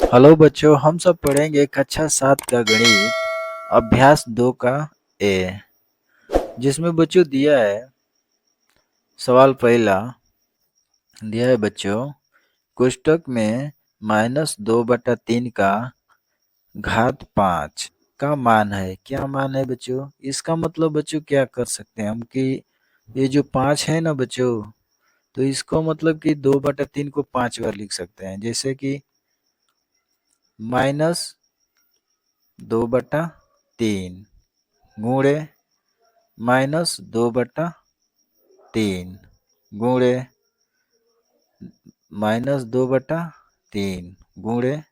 Hello बच्चों, हम सब पढ़ेंगे कक्षा 7 का गणित अभ्यास 2 का ए, जिसमें बच्चों दिया है सवाल पहला। दिया है बच्चों, कोष्टक में -2/3 का घात 5 का मान है। क्या मान है बच्चों? इसका मतलब बच्चों क्या कर सकते हैं हम कि ये जो 5 है ना बच्चों, तो इसको मतलब कि 2/3 को 5 बार लिख सकते हैं। जैसे कि -2/3 गुणे -2/3 गुणे -2/3 गुणे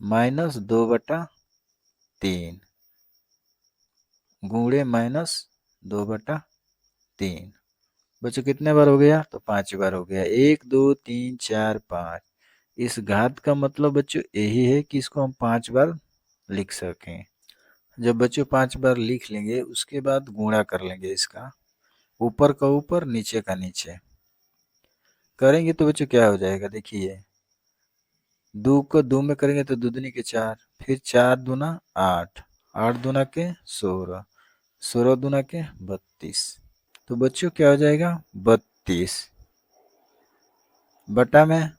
-2/3 गुणे -2/3। बच्चों कितने बार हो गया? तो 5 बार हो गया। 1 2 3 4 5। इस घात का मतलब बच्चों यही है कि इसको हम 5 बार लिख सकें। जब बच्चों 5 बार लिख लेंगे उसके बाद गुणा कर लेंगे इसका, ऊपर का ऊपर नीचे का नीचे करेंगे तो बच्चों क्या हो जाएगा? देखिए, 2 को 2 में करेंगे तो 2 दूनी के 4, फिर 4 दूना 8, 8 दूना के 16, 16 दूना के 32। तो बच्चों क्या हो जाएगा? 32 बटा में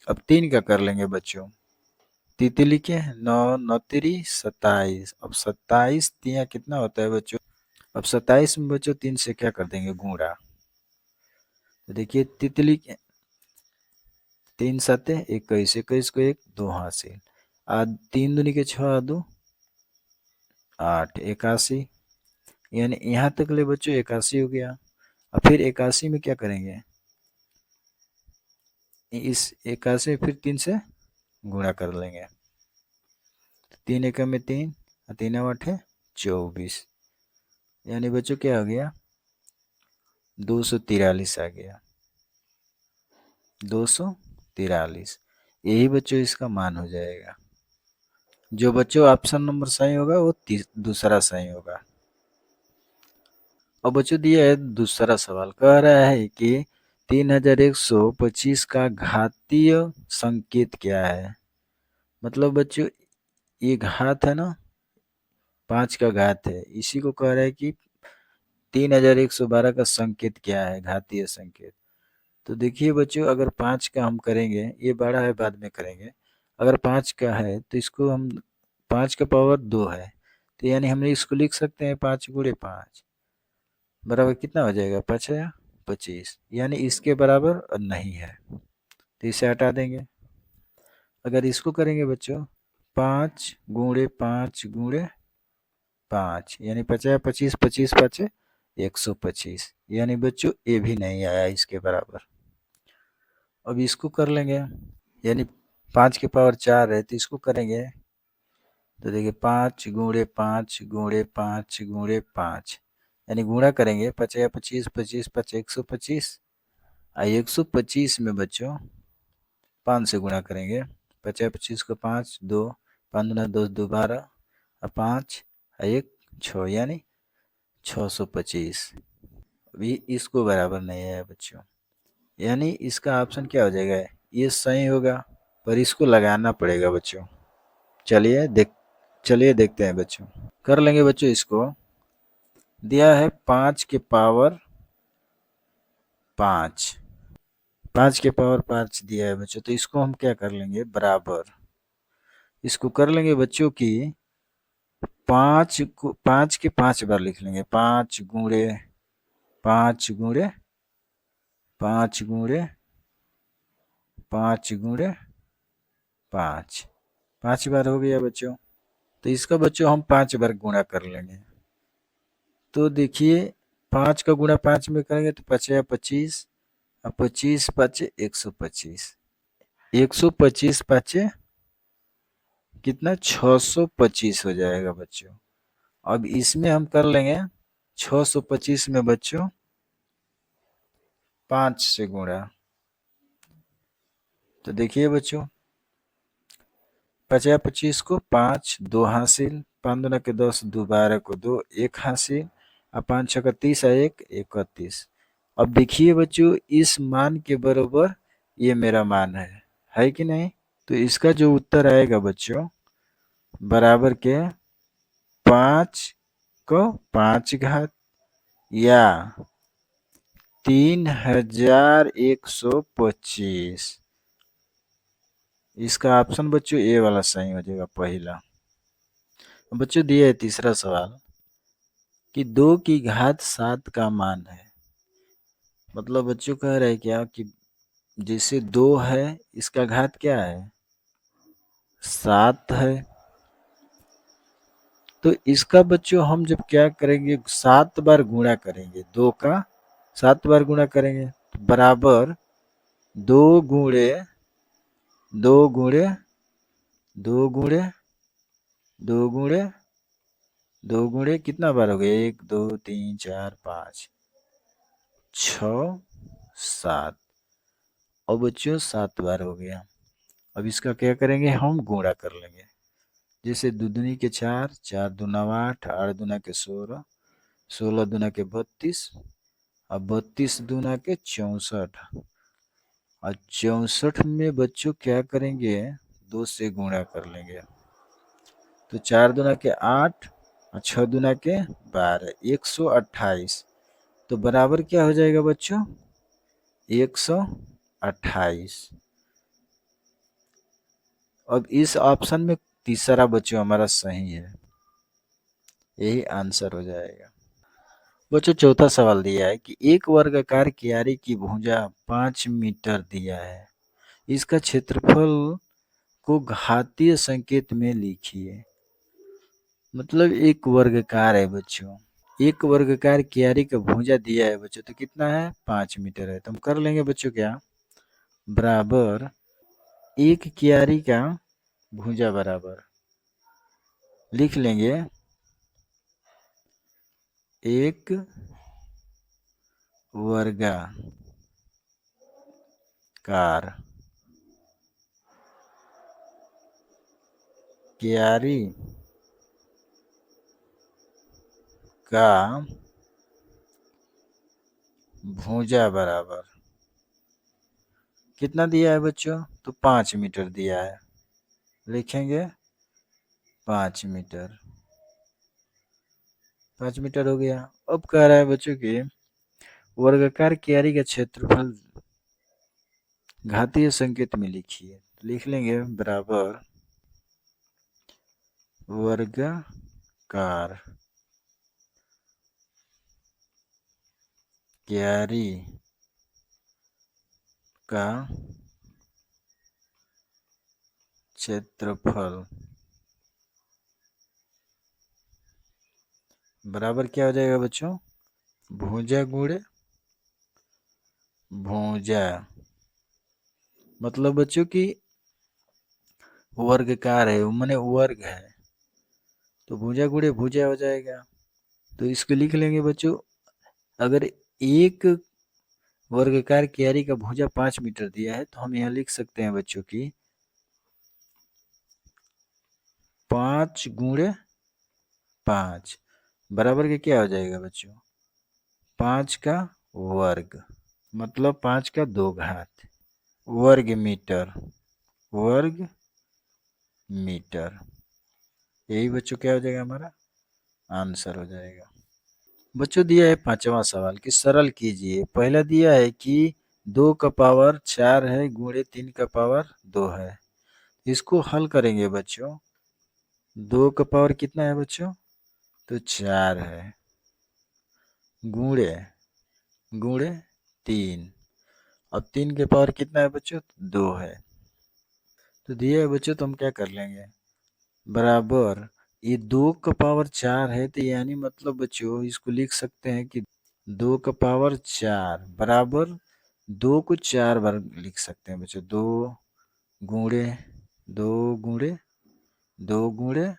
अब 3 का कर लेंगे बच्चों। तितली के 9 9 तिरी 27। अब 27 तिया कितना होता है बच्चों? अब 27 में बच्चों 3 से क्या कर देंगे? गुणा। तो देखिए, तितली के 3 7 21, 21 को 1 2 हासिल, 3 दूनी के 6 2 8, 81। यानी यहाँ तक ले बच्चों 81 हो गया। अब फिर 81 में क्या करेंगे? इस 81 फिर 3 से गुणा कर लेंगे। 3 एकम में 3 और 3 8 है 24। यानी बच्चों क्या हो गया? 243 आ गया। 243 यही बच्चों इसका मान हो जाएगा। जो बच्चों ऑप्शन नंबर सही होगा वो दूसरा सही होगा। और बच्चों दिया है दूसरा सवाल, कह रहा है कि 3125 का घातीय संकेत क्या है? मतलब बच्चों ये घात है ना, 5 का घात है, इसी को कह रहा है कि 3112 का संकेत क्या है, घातीय संकेत। तो देखिए बच्चों, अगर 5 का हम करेंगे, ये बड़ा है बाद में करेंगे। अगर 5 का है तो इसको हम 5 का पावर 2 है, तो यानी हम इसको लिख सकते हैं 5 गुणे 5 बराबर कितना हो जाएगा? 5 या 25, यानी इसके बराबर नहीं है, तो इसे हटा देंगे। अगर इसको करेंगे बच्चों 5 गुणे 5 गुणे 5, यानी 50 25 25 5 125, यानी बच्चों ये भी नहीं आया इसके बराबर। अब इसको कर लेंगे, यानी 5 के पावर 4 है, तो इसको करेंगे तो देखिए 5 गुणे 5 गुणे 5 गुणे 5, यानी गुणा करेंगे 50 25 25 5 125। 125 में बच्चों 5 से गुणा करेंगे। 50 25 को 5 2 5 दूना 10 2 12 और 5 1 6, यानी 625 भी इसको बराबर नहीं है बच्चों। यानी इसका ऑप्शन क्या हो जाएगा? ये सही होगा, पर इसको लगाना पड़ेगा बच्चों। चलिए देखते हैं बच्चों। कर लेंगे बच्चों। इसको दिया है 5 के पावर 5, 5 के पावर 5 दिया है बच्चों, तो इसको हम क्या कर लेंगे? बराबर। इसको कर लेंगे बच्चों की 5 को 5 के 5 बार लिख लेंगे। 5 गुणे 5 गुणे 5 गुणे 5 गुणे 5, 5 बार हो गया बच्चों। तो इसका बच्चों हम 5 बार गुणा कर लेंगे। तो देखिए 5 का गुणा 5 में करेंगे तो 5 25 और 25 5 125, 125 5 कितना? 625 हो जाएगा बच्चों। अब इसमें हम कर लेंगे 625 में बच्चों 5 से गुणा। तो देखिए बच्चों 50 25 को 5 2 हासिल, 5 दूना के 10 2 12 को 2 1 हासिल और 5 6 का 30 1 31। अब देखिए बच्चों इस मान के बराबर ये मेरा मान है कि नहीं? तो इसका जो उत्तर आएगा बच्चों, बराबर के 5 को 5 घात या 3125। इसका ऑप्शन बच्चों ए वाला सही हो जाएगा पहला। बच्चों दिया है तीसरा सवाल कि 2 की घात 7 का मान है। मतलब बच्चों कह रहे हैं क्या कि जैसे 2 है, इसका घात क्या है? 7 है। तो इसका बच्चों हम जब क्या करेंगे, 7 बार गुणा करेंगे, 2 का 7 बार गुणा करेंगे, तो बराबर 2 गुणे 2 गुणे 2 गुणे 2 गुणे 2 गुणे कितना बार हो गया? 1 2 3 4 5 6 7। और बच्चों 7 बार हो गया। अब इसका क्या करेंगे, हम गुणा कर लेंगे। जैसे 2 दूनी के 4, 4 दूना 8, 8 दूना के 16, 16 दूना के 32, और 32 दूना के 64। और 64 में बच्चों क्या करेंगे, 2 से गुणा कर लेंगे। तो 4 दूना के 8 और 6 दूना के 12, 128। तो बराबर क्या हो जाएगा बच्चों? 128। अब इस ऑप्शन में तीसरा बच्चों हमारा सही है, यही आंसर हो जाएगा। बच्चों चौथा सवाल दिया है कि एक वर्गाकार क्यारी की भुजा 5 मीटर दिया है, इसका क्षेत्रफल को घातीय संकेत में लिखिए। मतलब एक वर्गाकार है बच्चों, एक वर्गाकार क्यारी का भुजा दिया है बच्चों, तो कितना है? 5 मीटर है। तो हम कर लेंगे बच्चों क्या, बराबर एक क्यारी का भुजा बराबर लिख लेंगे एक वर्गाकार क्यारी का भुजा बराबर कितना दिया है बच्चों? तो 5 मीटर दिया है, लिखेंगे 5 मीटर। 5 मीटर हो गया। अब कह रहा है बच्चों कि वर्गाकार क्यारी का क्षेत्रफल घातीय संकेत में लिखिए। तो लिख लेंगे बराबर वर्गाकार क्यारी का क्षेत्रफल बराबर क्या हो जाएगा बच्चों? भुजा गुणे भुजा। मतलब बच्चों की वर्गाकार है, माने वर्ग है, तो भुजा गुणे भुजा हो जाएगा। तो इसको लिख लेंगे बच्चों, अगर एक वर्गाकार क्यारी का भुजा 5 मीटर दिया है, तो हम यहाँ लिख सकते हैं बच्चों की 5 गुणे 5 बराबर के क्या हो जाएगा बच्चों? 5 का वर्ग, मतलब 5 का 2 घात, वर्ग मीटर, वर्ग मीटर। यही बच्चों क्या हो जाएगा, हमारा आंसर हो जाएगा। बच्चों दिया है पांचवा सवाल कि सरल कीजिए। पहला दिया है कि 2 का पावर 4 है गुणे 3 का पावर 2 है। इसको हल करेंगे बच्चों। 2 का पावर कितना है बच्चों? तो 4 है, गुणे गुणे 3। अब 3 के पावर कितना है बच्चों? 2 है। तो दिया है बच्चों, तो हम क्या कर लेंगे, बराबर ये 2 का पावर 4 है, तो यानी मतलब बच्चों इसको लिख सकते हैं कि 2 का पावर 4 बराबर 2 को 4 बार लिख सकते हैं बच्चों। 2 गुणे 2 गुणे 2 गुणे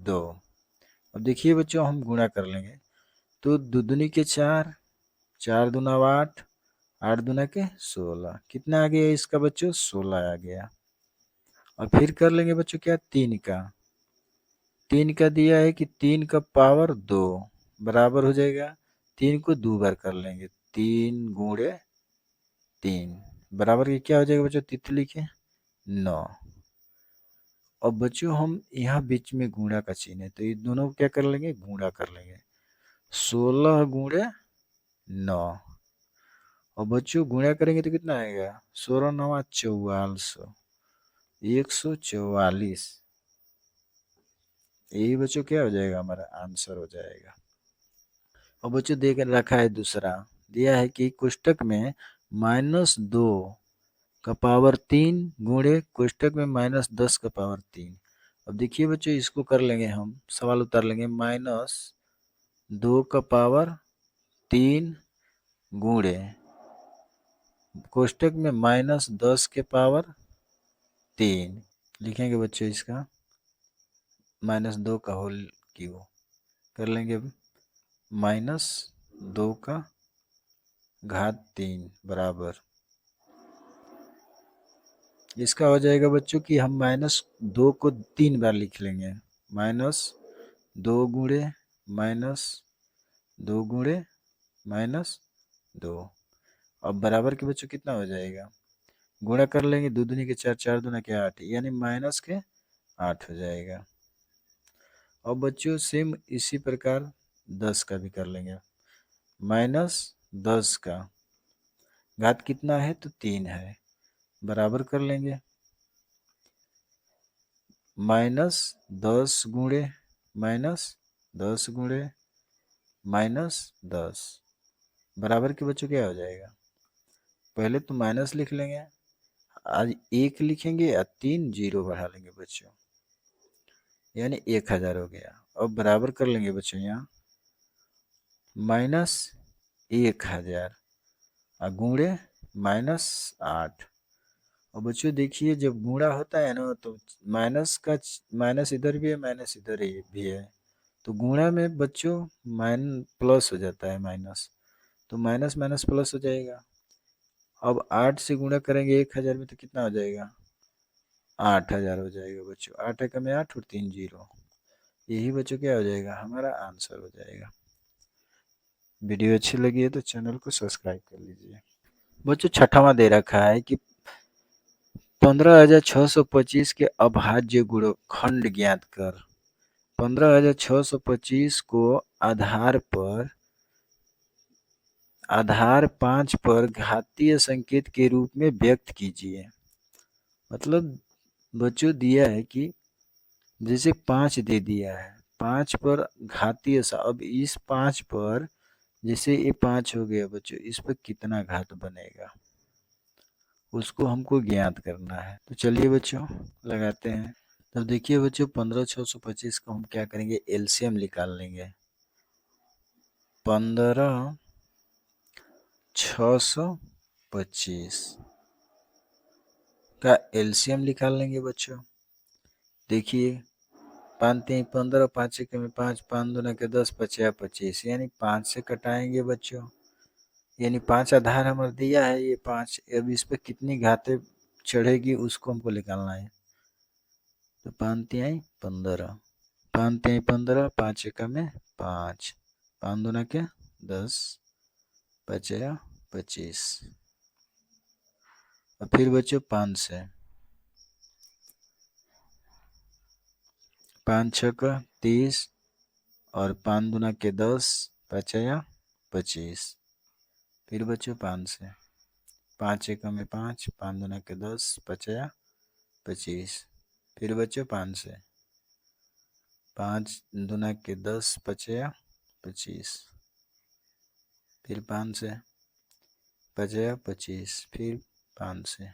2। अब देखिए बच्चों, हम गुणा कर लेंगे, तो दो दूनी के 4, 4 दूना 8, 8 दूना के 16, कितना आ गया इसका बच्चों? 16 आ गया। और फिर कर लेंगे बच्चों क्या, 3 का। 3 का दिया है कि 3 का पावर 2 बराबर हो जाएगा, 3 को 2 बार कर लेंगे, 3 गुणे 3 बराबर के क्या हो जाएगा बच्चों, तितली के 9। अब बच्चों हम यहाँ बीच में गुणा का चिन्ह है तो ये दोनों को क्या कर लेंगे, गुणा कर लेंगे। 16 गुणे 9। और बच्चों गुणा करेंगे तो कितना आएगा, 16 9 4400, 144। यही बच्चों क्या हो जाएगा, हमारा आंसर हो जाएगा। और बच्चों देख रखा है दूसरा, दिया है कि कोष्टक में -2 का पावर 3 गुणे कोष्टक में -10 का पावर 3। अब देखिए बच्चों इसको कर लेंगे, हम सवाल उतार लेंगे, -2 का पावर 3 गुणे कोष्टक में -10 के पावर 3। लिखेंगे बच्चों इसका -2 का होल क्यूब, कर लेंगे -2 का घात 3 बराबर, इसका हो जाएगा बच्चों कि हम -2 को 3 बार लिख लेंगे, -2 गुणे -2 गुणे -2। अब बराबर के बच्चों कितना हो जाएगा, गुणा कर लेंगे, 2 दूनी के 4, 4 दूना के 8, यानी माइनस के 8 हो जाएगा। अब बच्चों सेम इसी प्रकार 10 का भी कर लेंगे, -10 का घात कितना है तो 3 है, बराबर कर लेंगे -10 गुणे -10 गुणे -10 बराबर के बच्चों क्या हो जाएगा, पहले तो माइनस लिख लेंगे, आज 1 लिखेंगे या 3 जीरो बढ़ा लेंगे बच्चों, यानी 1000 हो गया। अब बराबर कर लेंगे बच्चों यहाँ -1000 गुणे -8। और बच्चों देखिए जब गुणा होता है ना तो माइनस इधर भी है, माइनस इधर भी है, तो गुणा में बच्चों प्लस हो जाता है माइनस, तो माइनस माइनस प्लस हो जाएगा। अब 8 से गुणा करेंगे 1000 में तो कितना हो जाएगा, 8000 हो जाएगा बच्चों, 8 एकम में 8 और 3 जीरो, यही बच्चों क्या हो जाएगा, हमारा आंसर हो जाएगा। वीडियो अच्छी लगी है तो चैनल को सब्सक्राइब कर लीजिए। बच्चों छठावां दे रखा है कि 15,625 के अभाज्य गुणनखंड ज्ञात कर। 15,625 को आधार 5 पर घातीय संकेत के रूप में व्यक्त कीजिए। मतलब बच्चों दिया है कि जैसे 5 दे दिया है, 5 पर घातीय अब इस 5 पर जैसे ये 5 हो गया बच्चों, इस पर कितना घात बनेगा उसको हमको ज्ञात करना है। तो चलिए बच्चों लगाते हैं। तो देखिए बच्चों 15,625 को हम क्या करेंगे, एलसीएम निकाल लेंगे। 15,625 का एलसीएम निकाल लेंगे बच्चों। देखिए 5 3 15, 5 1 में 5, 5 दूना के 10, 5 25, यानी 5 से कटाएंगे बच्चों, यानी 5 आधार हमारा दिया है ये 5, अब इस पर कितनी घातें चढ़ेगी उसको हमको निकालना है। तो 5 तिहाई 15, 5 तिहाई 15, 5 एकम में 5, 5 दूना के 10, 5 25, और फिर बच्चों 5 से 5 6 का 30, और 5 दूना के 10, 5 25, फिर बच्चों 5 से 5 एकम में 5, 5 दूना के 10, 5 25, फिर बच्चों 5 से 5 दूना के 10, 5 25, फिर 5 से 5 25, फिर 5 से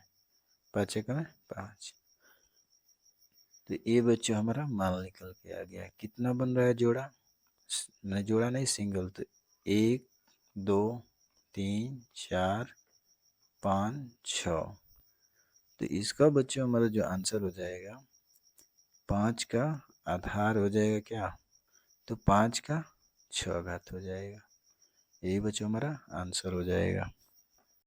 5 एकम में 5। तो ये बच्चों हमारा मान निकल के आ गया। कितना बन रहा है जोड़ा, नहीं जोड़ा नहीं सिंगल, तो 1 2 3 4 5 6। तो इसका बच्चों हमारा जो आंसर हो जाएगा 5 का आधार हो जाएगा क्या, तो 5 का 6 घात हो जाएगा। यही बच्चों हमारा आंसर हो जाएगा।